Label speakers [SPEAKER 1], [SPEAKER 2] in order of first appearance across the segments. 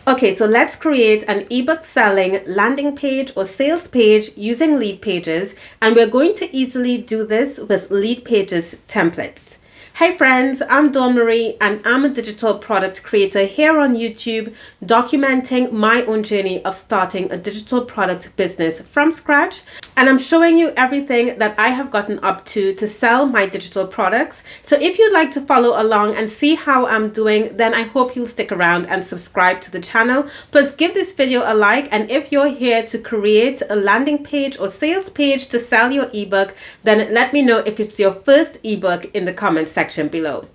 [SPEAKER 1] Okay, so let's create an ebook selling landing page or sales page using Leadpages, and we're going to easily do this with Leadpages templates. Hi friends, I'm Dawn Marie and I'm a digital product creator here on YouTube, documenting my own journey of starting a digital product business from scratch. And I'm showing you everything that I have gotten up to sell my digital products. So if you'd like to follow along and see how I'm doing, then I hope you'll stick around and subscribe to the channel. Plus give this video a like, and if you're here to create a landing page or sales page to sell your ebook, then let me know if it's your first ebook in the comment section below.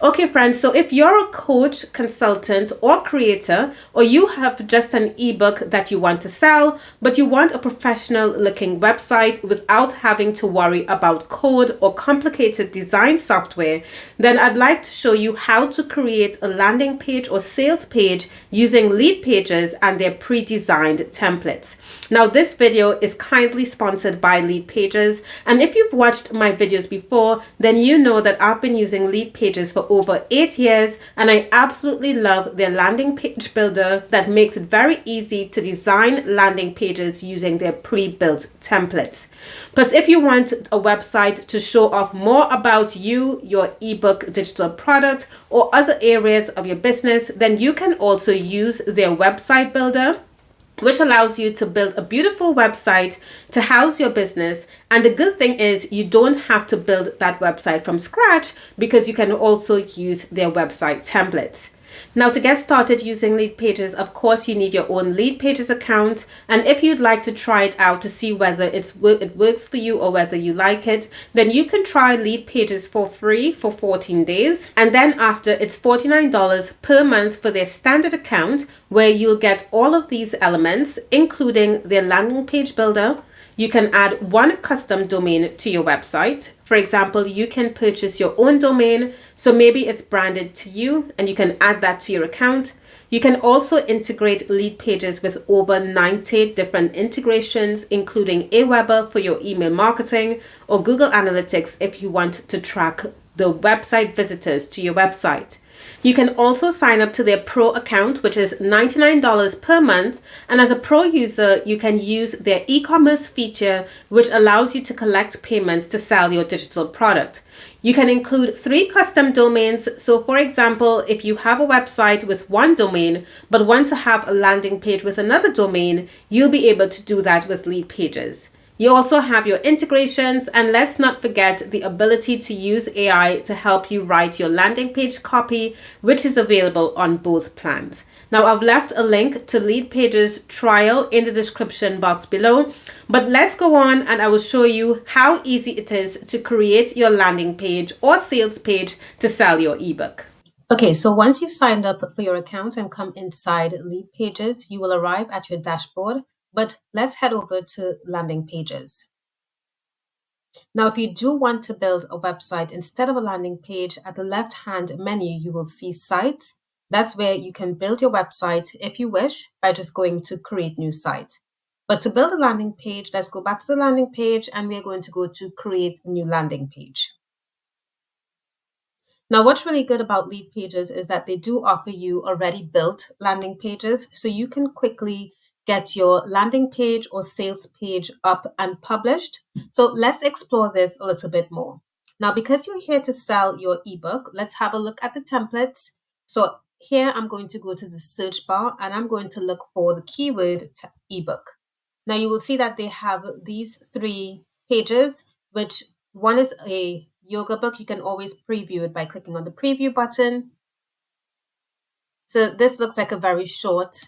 [SPEAKER 1] Okay friends, so if you're a coach, consultant, or creator, or you have just an ebook that you want to sell, but you want a professional looking website without having to worry about code or complicated design software, then I'd like to show you how to create a landing page or sales page using Leadpages and their pre-designed templates. Now this video is kindly sponsored by Leadpages, and if you've watched my videos before, then you know that I've been using Leadpages for over 8 years, and I absolutely love their landing page builder that makes it very easy to design landing pages using their pre-built templates. Plus, if you want a website to show off more about you, your ebook digital product, or other areas of your business, then you can also use their website builder, which allows you to build a beautiful website to house your business. And the good thing is you don't have to build that website from scratch, because you can also use their website templates. Now, to get started using Leadpages, of course, you need your own Leadpages account. And if you'd like to try it out to see whether it works for you or whether you like it, then you can try Leadpages for free for 14 days. And then after, it's $49 per month for their standard account, where you'll get all of these elements, including their landing page builder. You can add one custom domain to your website. For example, you can purchase your own domain, so maybe it's branded to you and you can add that to your account. You can also integrate Leadpages with over 90 different integrations, including Aweber for your email marketing, or Google Analytics if you want to track the website visitors to your website. You can also sign up to their Pro account, which is $99 per month. And as a Pro user, you can use their e-commerce feature, which allows you to collect payments to sell your digital product. You can include 3 custom domains. So for example, if you have a website with one domain, but want to have a landing page with another domain, you'll be able to do that with Leadpages. You also have your integrations, and let's not forget the ability to use AI to help you write your landing page copy, which is available on both plans. Now, I've left a link to Leadpages trial in the description box below, but let's go on and I will show you how easy it is to create your landing page or sales page to sell your ebook. Okay, so once you've signed up for your account and come inside Leadpages, you will arrive at your dashboard. But let's head over to landing pages. Now, if you do want to build a website instead of a landing page, at the left-hand menu, you will see sites. That's where you can build your website if you wish by just going to create new site. But to build a landing page, let's go back to the landing page and we're going to go to create new landing page. Now, what's really good about Leadpages is that they do offer you already built landing pages, so you can quickly get your landing page or sales page up and published. So let's explore this a little bit more. Now, because you're here to sell your ebook, let's have a look at the templates. So here I'm going to go to the search bar and I'm going to look for the keyword ebook. Now you will see that they have these 3 pages, which one is a yoga book. You can always preview it by clicking on the preview button. So this looks like a very short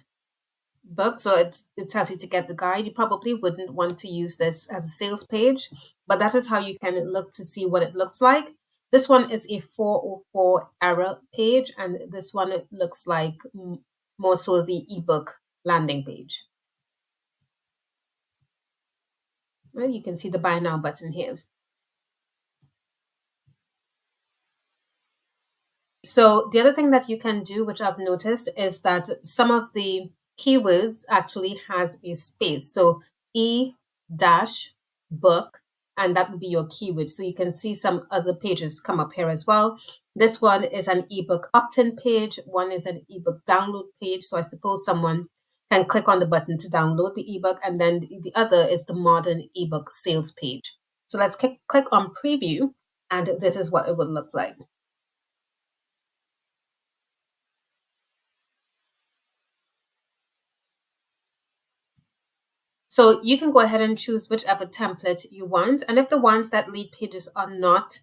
[SPEAKER 1] book, so it tells you to get the guide. You probably wouldn't want to use this as a sales page, but that is how you can look to see what it looks like. This one is a 404 error page, and this one it looks like more so the ebook landing page. Well, you can see the buy now button here. So the other thing that you can do, which I've noticed, is that some of the keywords actually has a space. So E-book, and that would be your keyword. So you can see some other pages come up here as well. This one is an ebook opt-in page, one is an ebook download page. So I suppose someone can click on the button to download the ebook, and then the other is the modern ebook sales page. So let's click on preview, and this is what it would look like. So you can go ahead and choose whichever template you want. And if the ones that Leadpages are not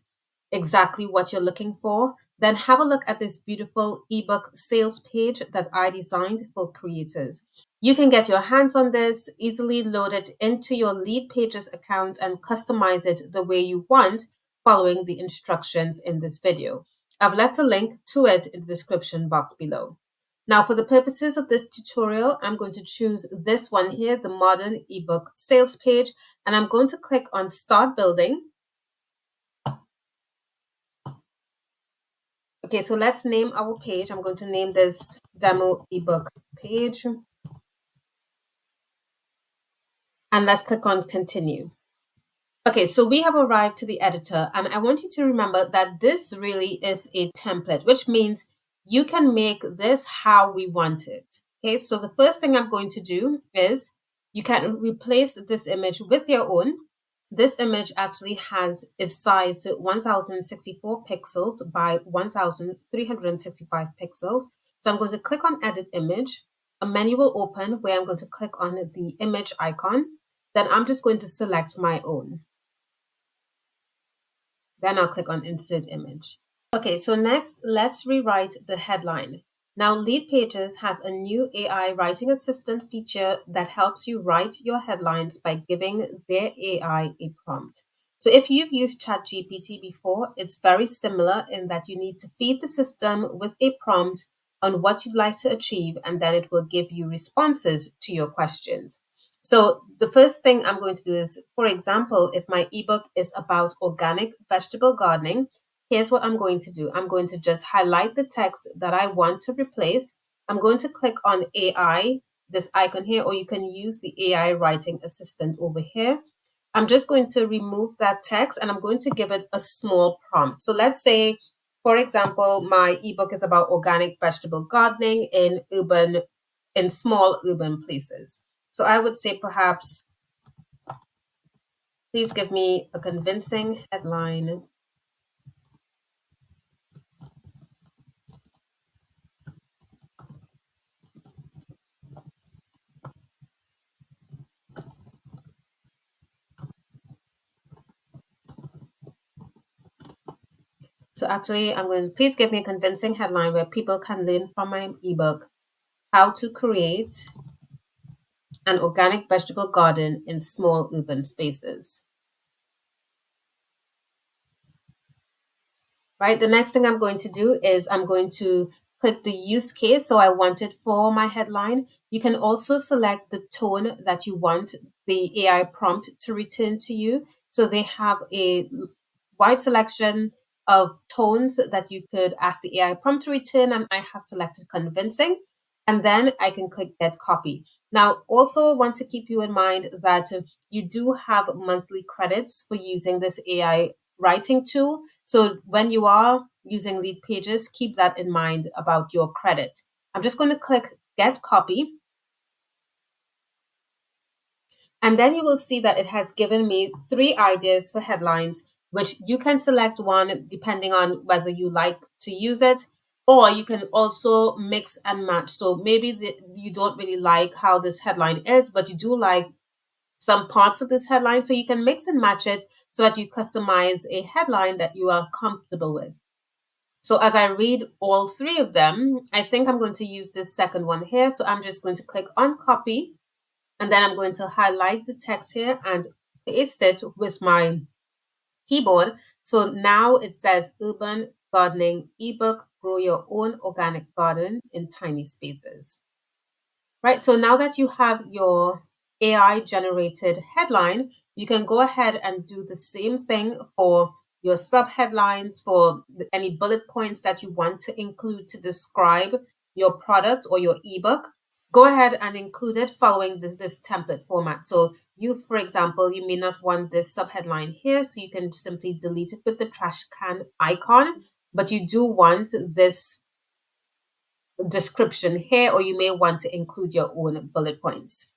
[SPEAKER 1] exactly what you're looking for, then have a look at this beautiful ebook sales page that I designed for creators. You can get your hands on this, easily load it into your Leadpages account and customize it the way you want following the instructions in this video. I've left a link to it in the description box below. Now, for the purposes of this tutorial, I'm going to choose this one here, the modern ebook sales page, and I'm going to click on Start Building. Okay, so let's name our page. I'm going to name this Demo Ebook Page, and let's click on Continue. Okay, so we have arrived to the editor, and I want you to remember that this really is a template, which means you can make this how we want it. Okay, so the first thing I'm going to do is you can replace this image with your own. This image actually is sized 1064 pixels by 1365 pixels. So I'm going to click on Edit Image. A menu will open where I'm going to click on the image icon. Then I'm just going to select my own. Then I'll click on Insert Image. Okay, so next, let's rewrite the headline. Now, Leadpages has a new AI writing assistant feature that helps you write your headlines by giving their AI a prompt. So if you've used ChatGPT before, it's very similar in that you need to feed the system with a prompt on what you'd like to achieve, and then it will give you responses to your questions. So the first thing I'm going to do is, for example, if my ebook is about organic vegetable gardening, here's what I'm going to do. I'm going to just highlight the text that I want to replace. I'm going to click on AI, this icon here, or you can use the AI writing assistant over here. I'm just going to remove that text and I'm going to give it a small prompt. So let's say, for example, my ebook is about organic vegetable gardening in small urban places. So I would say perhaps, please give me a convincing headline. So actually, I'm going to please give me a convincing headline where people can learn from my ebook how to create an organic vegetable garden in small urban spaces. Right. The next thing I'm going to do is I'm going to click the use case. So I want it for my headline. You can also select the tone that you want the AI prompt to return to you. So they have a wide selection of tones that you could ask the AI prompt to return, and I have selected convincing, and then I can click get copy. Now, also want to keep you in mind that you do have monthly credits for using this AI writing tool. So when you are using Leadpages, keep that in mind about your credit. I'm just going to click get copy. And then you will see that it has given me 3 ideas for headlines, which you can select one depending on whether you like to use it, or you can also mix and match. So maybe you don't really like how this headline is, but you do like some parts of this headline. So you can mix and match it so that you customize a headline that you are comfortable with. So as I read all 3 of them, I think I'm going to use this second one here. So I'm just going to click on copy. And then I'm going to highlight the text here and paste it with my keyboard. So now it says Urban Gardening Ebook, Grow Your Own Organic Garden in Tiny Spaces. Right, so now that you have your AI generated headline, you can go ahead and do the same thing for your sub headlines, for any bullet points that you want to include to describe your product or your ebook. Go ahead and include it following this template format. So you, for example, you may not want this subheadline here, so you can simply delete it with the trash can icon. but you do want this description here, or you may want to include your own bullet points.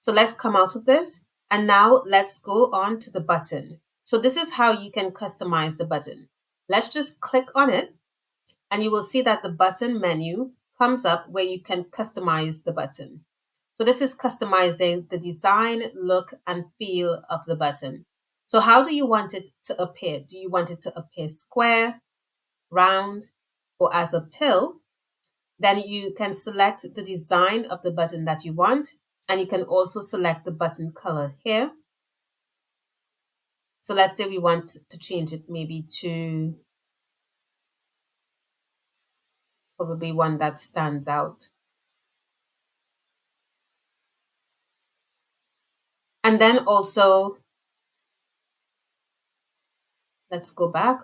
[SPEAKER 1] So let's come out of this. And now let's go on to the button. So this is how you can customize the button. Let's just click on it and you will see that the button menu comes up where you can customize the button. So this is customizing the design, look, and feel of the button. So how do you want it to appear? Do you want it to appear square, round, or as a pill? Then you can select the design of the button that you want, and you can also select the button color here. So let's say we want to change it maybe to probably one that stands out. And then also, let's go back.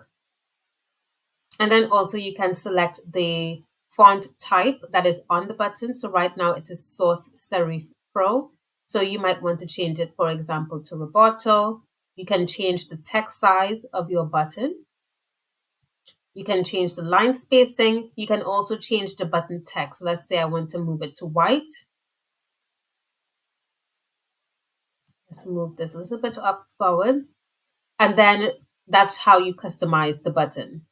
[SPEAKER 1] And then also you can select the font type that is on the button. So right now it is Source Serif Pro. So you might want to change it, for example, to Roboto. You can change the text size of your button. You can change the line spacing. You can also change the button text. So let's say I want to move it to white. Let's move this a little bit up forward. And then that's how you customize the button.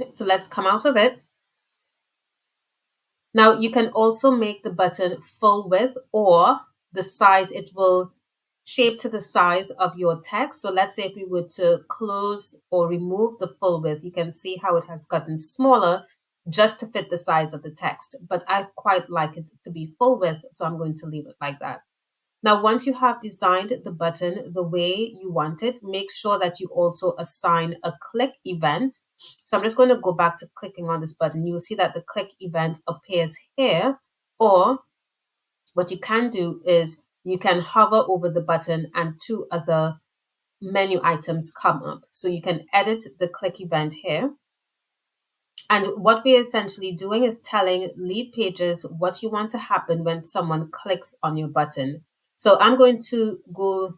[SPEAKER 1] So let's come out of it. Now you can also make the button full width, or the size, it will shape to the size of your text. So let's say if we were to close or remove the full width, you can see how it has gotten smaller just to fit the size of the text. But I quite like it to be full width, so I'm going to leave it like that. Now, once you have designed the button the way you want it, make sure that you also assign a click event. So I'm just going to go back to clicking on this button. You'll see that the click event appears here, or what you can do is you can hover over the button and two other menu items come up. So you can edit the click event here. And what we're essentially doing is telling Leadpages what you want to happen when someone clicks on your button. So I'm going to go,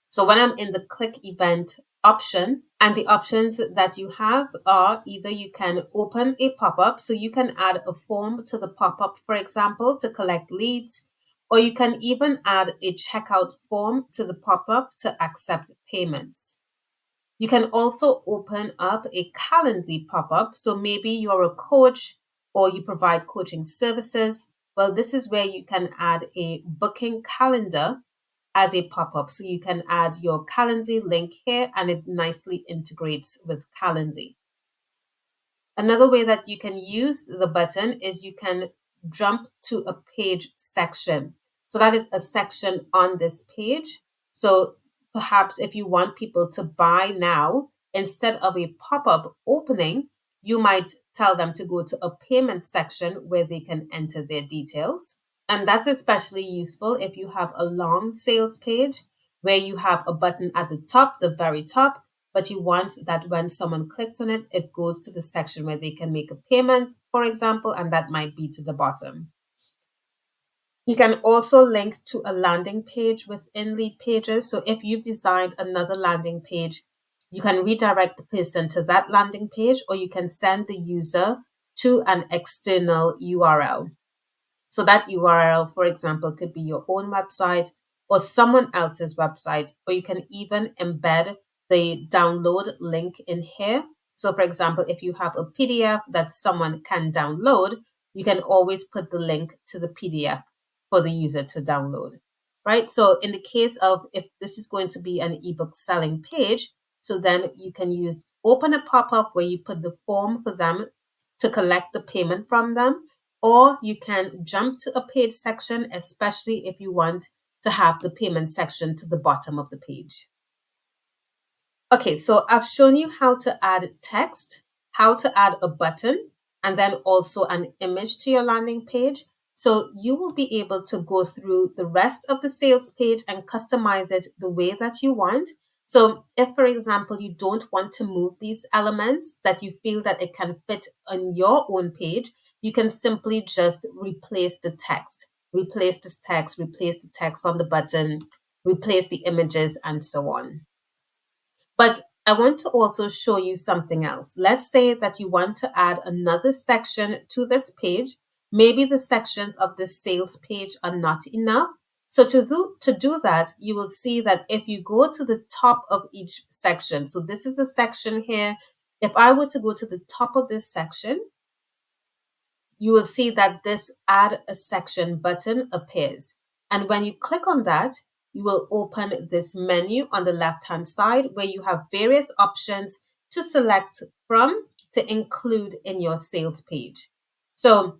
[SPEAKER 1] so when I'm in the click event option, and the options that you have are either you can open a pop-up, so you can add a form to the pop-up, for example, to collect leads, or you can even add a checkout form to the pop-up to accept payments. You can also open up a Calendly pop-up. So maybe you're a coach or you provide coaching services. Well, this is where you can add a booking calendar as a pop-up. So you can add your Calendly link here and it nicely integrates with Calendly. Another way that you can use the button is you can jump to a page section. So that is a section on this page. So perhaps if you want people to buy now, instead of a pop-up opening, you might tell them to go to a payment section where they can enter their details. And that's especially useful if you have a long sales page where you have a button at the top, the very top, but you want that when someone clicks on it, it goes to the section where they can make a payment, for example, and that might be to the bottom. You can also link to a landing page within Leadpages. So if you've designed another landing page, you can redirect the person to that landing page, or you can send the user to an external URL. So that URL, for example, could be your own website or someone else's website, or you can even embed the download link in here. So, for example, if you have a PDF that someone can download, you can always put the link to the PDF for the user to download, right? So, in the case of if this is going to be an ebook selling page, so then you can use open a pop up where you put the form for them to collect the payment from them, or you can jump to a page section, especially if you want to have the payment section to the bottom of the page. Okay, so I've shown you how to add text, how to add a button, and then also an image to your landing page. So you will be able to go through the rest of the sales page and customize it the way that you want. So if, for example, you don't want to move these elements that you feel that it can fit on your own page, you can simply just replace the text, replace this text, replace the text on the button, replace the images, and so on. But I want to also show you something else. Let's say that you want to add another section to this page. Maybe the sections of this sales page are not enough. So to do that, you will see that if you go to the top of each section, so this is a section here. If I were to go to the top of this section, you will see that this add a section button appears. And when you click on that, you will open this menu on the left hand side where you have various options to select from to include in your sales page. So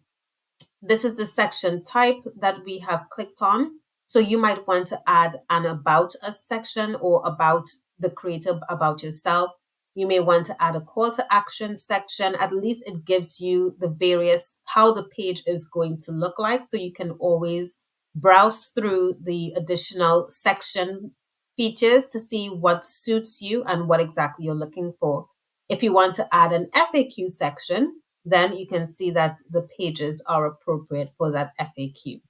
[SPEAKER 1] this is the section type that we have clicked on. So you might want to add an about us section or about the creator, about yourself. You may want to add a call to action section. At least it gives you the various, how the page is going to look like. So you can always browse through the additional section features to see what suits you and what exactly you're looking for. If you want to add an FAQ section, then you can see that the pages are appropriate for that FAQ,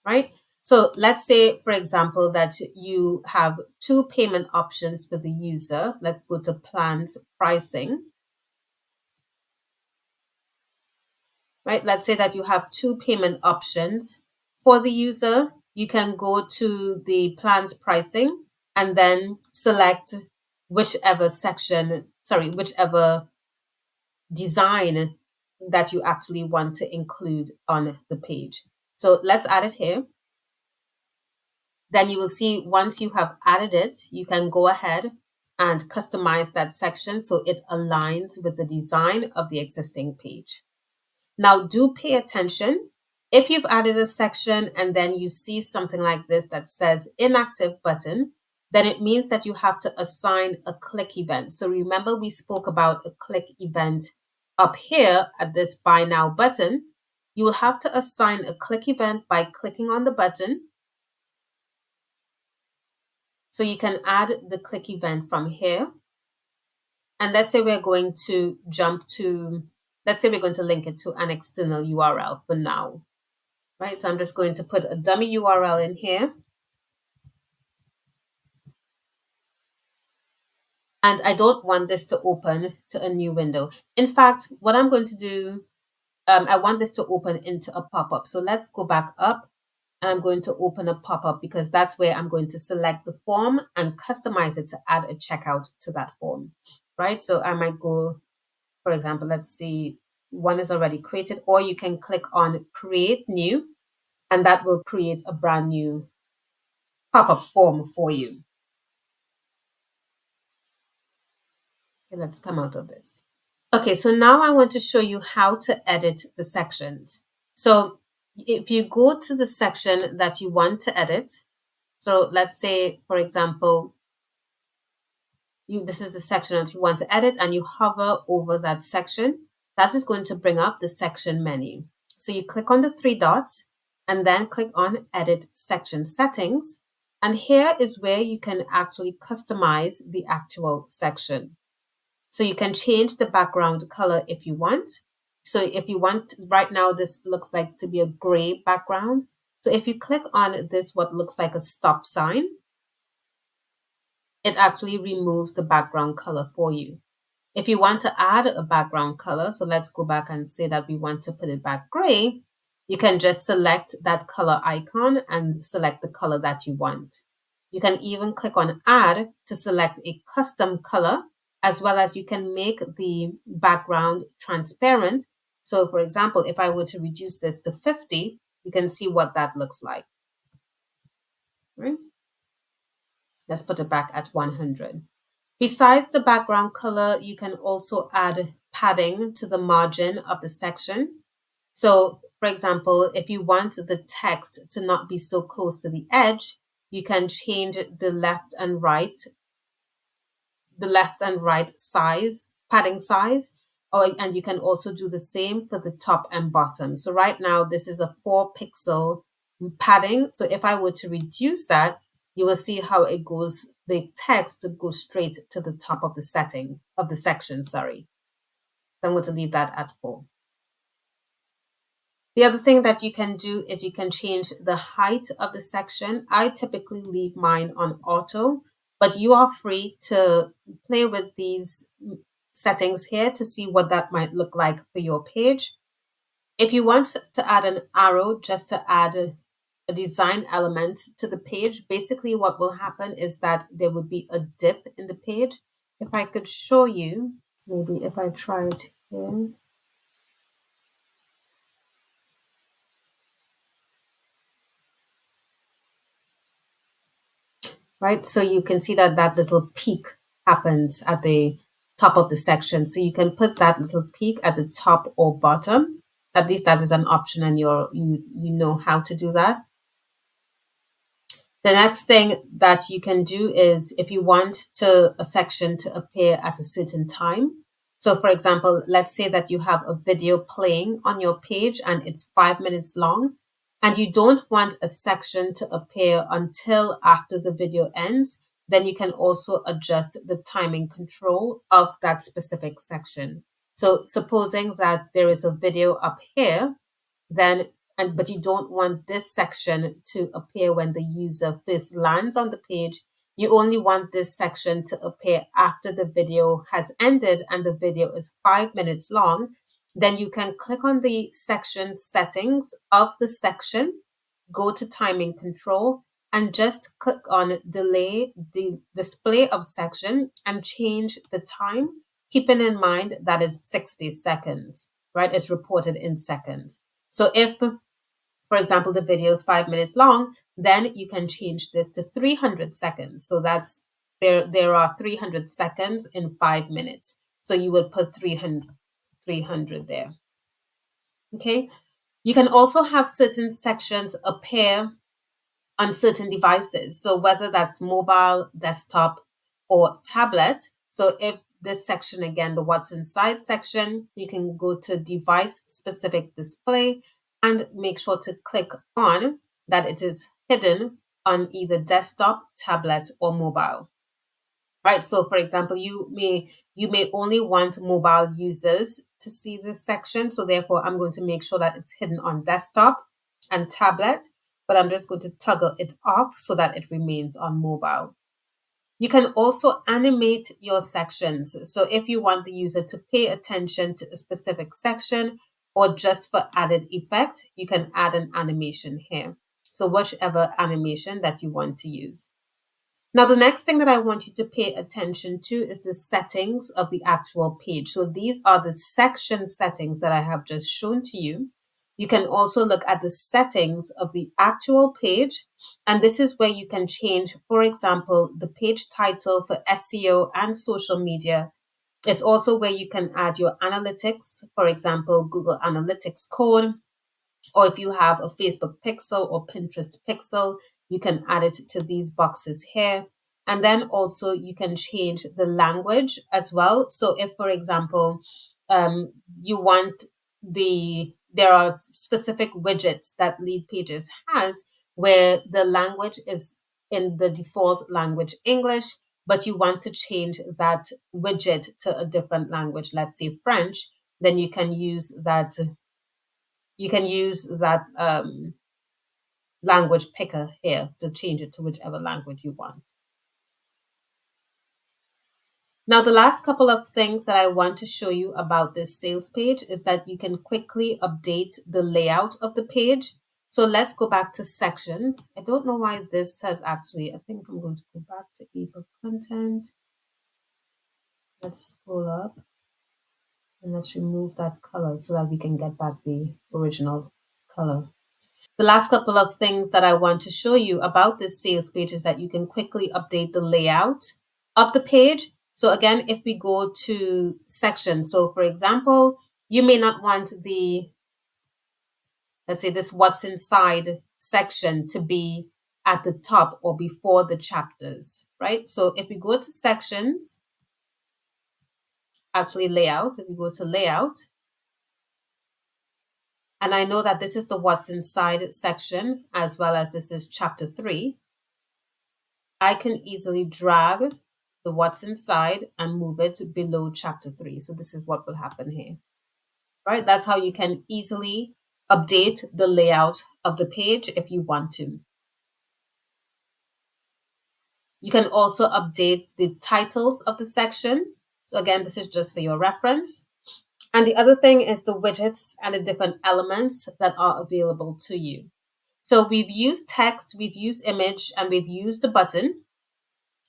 [SPEAKER 1] right? So let's say, for example, that you have two payment options for the user. Let's go to plans pricing, right? Let's say that you have two payment options for the user. You can go to the plans pricing and then select whichever design that you actually want to include on the page. So let's add it here. Then you will see once you have added it, you can go ahead and customize that section so it aligns with the design of the existing page. Now, do pay attention. If you've added a section and then you see something like this that says inactive button, then it means that you have to assign a click event. So remember, we spoke about a click event up here at this buy now button. You will have to assign a click event by clicking on the button. So you can add the click event from here. And let's say we're going to link it to an external URL for now. Right, so I'm just going to put a dummy URL in here. And I don't want this to open to a new window. In fact, what I'm going to do, I want this to open into a pop-up. So let's go back up and I'm going to open a pop-up because that's where I'm going to select the form and customize it to add a checkout to that form, right? So I might go, for example, let's see, one is already created, or you can click on create new and that will create a brand new pop-up form for you. Okay, let's come out of this. Okay, so now I want to show you how to edit the sections. So if you go to the section that you want to edit, so let's say, for example, this is the section that you want to edit and you hover over that section, that is going to bring up the section menu. So you click on the three dots and then click on edit section settings. And here is where you can actually customize the actual section. So you can change the background color if you want. So if you want, right now, this looks like to be a gray background. So if you click on this, what looks like a stop sign, it actually removes the background color for you. If you want to add a background color, so let's go back and say that we want to put it back gray, you can just select that color icon and select the color that you want. You can even click on add to select a custom color, as well as you can make the background transparent. So for example, if I were to reduce this to 50, you can see what that looks like. Right? Let's put it back at 100. Besides the background color, you can also add padding to the margin of the section. So, for example, if you want the text to not be so close to the edge, you can change the left and right size, padding size, and you can also do the same for the top and bottom. So right now, this is a 4-pixel padding. So if I were to reduce that, you will see how it goes, the text goes straight to the top of the section, sorry. So I'm going to leave that at 4. The other thing that you can do is you can change the height of the section. I typically leave mine on auto, but you are free to play with these settings here to see what that might look like for your page. If you want to add an arrow just to add a design element to the page, basically what will happen is that there would be a dip in the page. If I could show you, maybe if I try it here. Right? So you can see that that little peak happens at the top of the section. So you can put that little peak at the top or bottom. At least that is an option, and you know how to do that. The next thing that you can do is if you want to a section to appear at a certain time. So for example, let's say that you have a video playing on your page and it's 5 minutes long, and you don't want a section to appear until after the video ends, then you can also adjust the timing control of that specific section. So supposing that there is a video up here, then but you don't want this section to appear when the user first lands on the page. You only want this section to appear after the video has ended and the video is 5 minutes long. Then you can click on the section settings of the section, go to timing control, and just click on delay the display of section and change the time, keeping in mind that is 60 seconds, right? It's reported in seconds. So if, for example, the video is 5 minutes long, then you can change this to 300 seconds. So that's there are 300 seconds in 5 minutes. So you will put 300 there. Okay. You can also have certain sections appear on certain devices. So whether that's mobile, desktop, or tablet. So if this section, again, the what's inside section, you can go to device specific display and make sure to click on that it is hidden on either desktop, tablet, or mobile. Right. So for example, you may only want mobile users to see this section. So therefore I'm going to make sure that it's hidden on desktop and tablet, but I'm just going to toggle it off so that it remains on mobile. You can also animate your sections. So if you want the user to pay attention to a specific section or just for added effect, you can add an animation here. So whichever animation that you want to use. Now, the next thing that I want you to pay attention to is the settings of the actual page. So these are the section settings that I have just shown to you. You can also look at the settings of the actual page. And this is where you can change, for example, the page title for SEO and social media. It's also where you can add your analytics, for example, Google Analytics code, or if you have a Facebook pixel or Pinterest pixel, you can add it to these boxes here. And then also you can change the language as well. So if, for example, you want there are specific widgets that Leadpages has where the language is in the default language English, but you want to change that widget to a different language, let's say French, then you can use that language picker here to change it to whichever language you want. Now, the last couple of things that I want to show you about this sales page is that you can quickly update the layout of the page. So let's go back to section. I don't know why this has actually, I think I'm going to go back to ebook content. Let's scroll up and let's remove that color so that we can get back the original color. The last couple of things that I want to show you about this sales page is that you can quickly update the layout of the page. So again, if we go to section, so for example, you may not want let's say this what's inside section to be at the top or before the chapters, right? So if we go to sections, actually layout, if we go to layout, and I know that this is the what's inside section as well as this is chapter 3. I can easily drag the what's inside and move it below chapter 3. So this is what will happen here, right? That's how you can easily update the layout of the page if you want to. You can also update the titles of the section. So again, this is just for your reference. And the other thing is the widgets and the different elements that are available to you. So we've used text, we've used image, and we've used the button,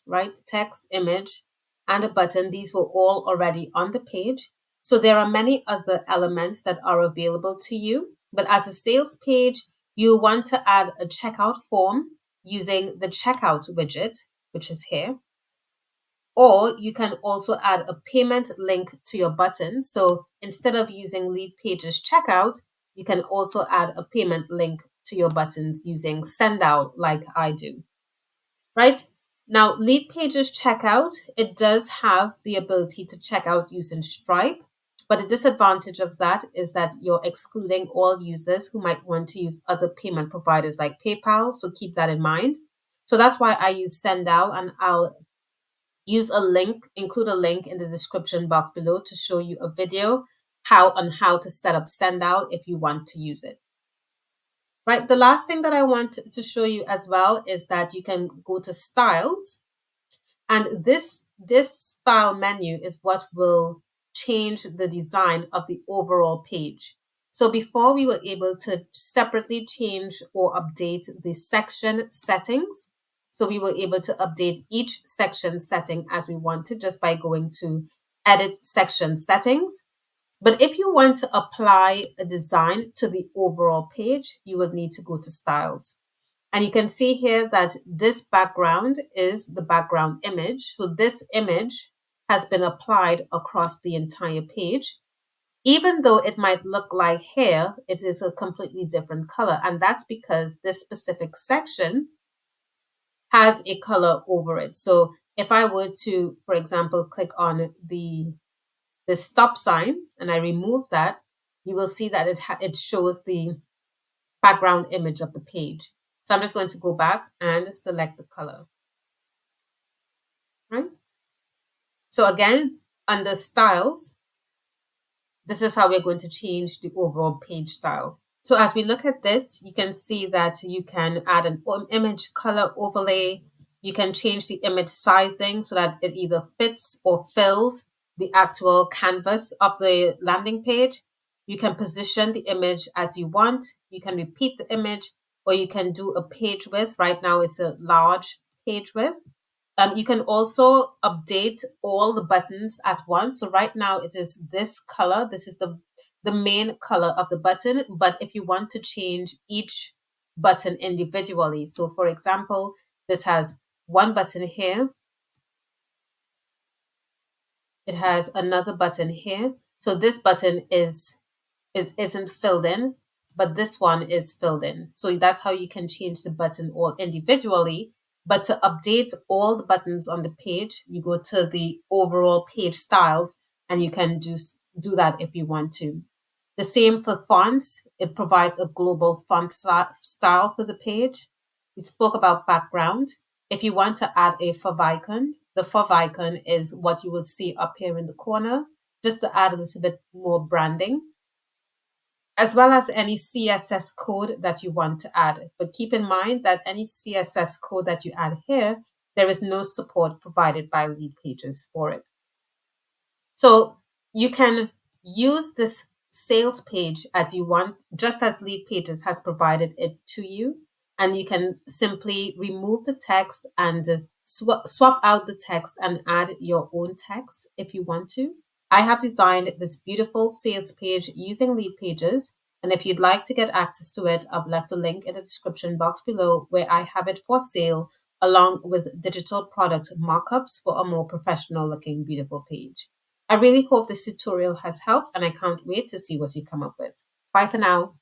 [SPEAKER 1] right? Text, image, and a button. These were all already on the page. So there are many other elements that are available to you. But as a sales page, you want to add a checkout form using the checkout widget, which is here. Or you can also add a payment link to your button. So instead of using Leadpages checkout, you can also add a payment link to your buttons using send out like I do, right? Now, Leadpages checkout, it does have the ability to check out using Stripe, but the disadvantage of that is that you're excluding all users who might want to use other payment providers like PayPal. So keep that in mind. So that's why I use send out, and I'll use a link, include a link in the description box below to show you a video how to set up send out if you want to use it. Right. The last thing that I want to show you as well is that you can go to styles, and this style menu is what will change the design of the overall page. So before we were able to separately change or update the section settings. So we were able to update each section setting as we wanted just by going to edit section settings. But if you want to apply a design to the overall page, you will need to go to styles. And you can see here that this background is the background image. So this image has been applied across the entire page. Even though it might look like hair, it is a completely different color. And that's because this specific section has a color over it. So if I were to, for example, click on the stop sign and I remove that, you will see that it shows the background image of the page. So I'm just going to go back and select the color, right? So again, under styles, this is how we're going to change the overall page style. So as we look at this, you can see that you can add an image color overlay. You can change the image sizing so that it either fits or fills the actual canvas of the landing page. You can position the image as you want. You can repeat the image, or you can do a page width. Right now it's a large page width. You can also update all the buttons at once. So right now it is this color. This is the main color of the button. But if you want to change each button individually, so for example, this has one button here. It has another button here. So this button isn't filled in, but this one is filled in. So that's how you can change the button all individually. But to update all the buttons on the page, you go to the overall page styles, and you can do that if you want to. The same for fonts. It provides a global font style for the page. We spoke about background. If you want to add a favicon, the favicon is what you will see up here in the corner, just to add a little bit more branding, as well as any CSS code that you want to add. But keep in mind that any CSS code that you add here, there is no support provided by Leadpages for it. So you can use this sales page as you want, just as Leadpages has provided it to you. And you can simply remove the text and swap out the text and add your own text if you want to. I have designed this beautiful sales page using Leadpages. And if you'd like to get access to it, I've left a link in the description box below where I have it for sale, along with digital product markups for a more professional looking beautiful page. I really hope this tutorial has helped, and I can't wait to see what you come up with. Bye for now.